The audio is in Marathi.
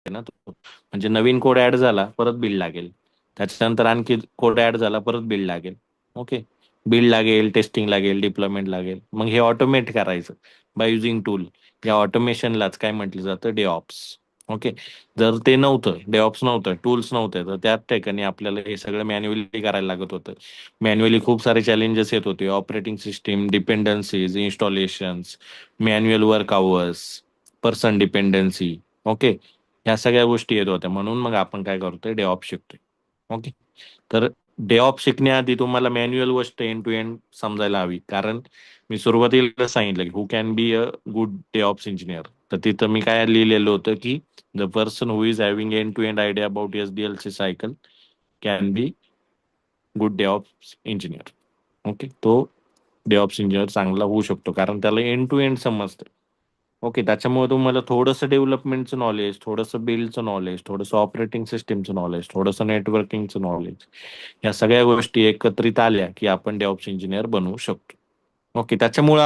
ना तो. म्हणजे नवीन कोड ऍड झाला परत बिल्ड लागेल, त्याच्यानंतर आणखी कोड ऍड झाला परत बिल्ड लागेल. ओके. बिल्ड लागेल, टेस्टिंग लागेल, डिप्लॉयमेंट लागेल, मग हे ऑटोमेट करायचं बाय युझिंग टूल. या ऑटोमेशनलाच काय म्हटलं जातं, डेऑप्स. ओके. जर ते नव्हतं, डेऑप्स नव्हतं, टूल्स नव्हते, तर त्याच ठिकाणी आपल्याला हे सगळं मॅन्युअली करायला लागत होतं. मॅन्युअली खूप सारे चॅलेंजेस येत होते, operating system dependencies, installations, manual work hours, person dependency. Okay. ह्या सगळ्या गोष्टी येत होत्या, म्हणून मग आपण काय करतोय, डेऑप शिकतोय. ओके. तर डेऑप शिकण्याआधी तुम्हाला मॅन्युअल गोष्ट एंड टू एंड समजायला हवी, कारण मी सुरुवातीला सांगितलं की who can be a good DevOps engineer. तर तिथं मी काय लिहिलेलं होतं की the person who is having end to end idea about SDLC cycle can be good DevOps engineer. Okay. तो डेऑप्स इंजिनियर चांगला होऊ शकतो, कारण त्याला एंड टू एंड समजतं. ओके. त्याच्यामुळे तुम्हाला थोडंसं डेव्हलपमेंटचं नॉलेज, थोडंसं बिल्डचं नॉलेज, थोडंसं ऑपरेटिंग सिस्टीमचं नॉलेज, थोडंसं नेटवर्किंगचं नॉलेज, या सगळ्या गोष्टी एकत्रित आल्या की आपण डेव्हऑप्स इंजिनियर बनवू शकतो. ओके. त्याच्यामुळे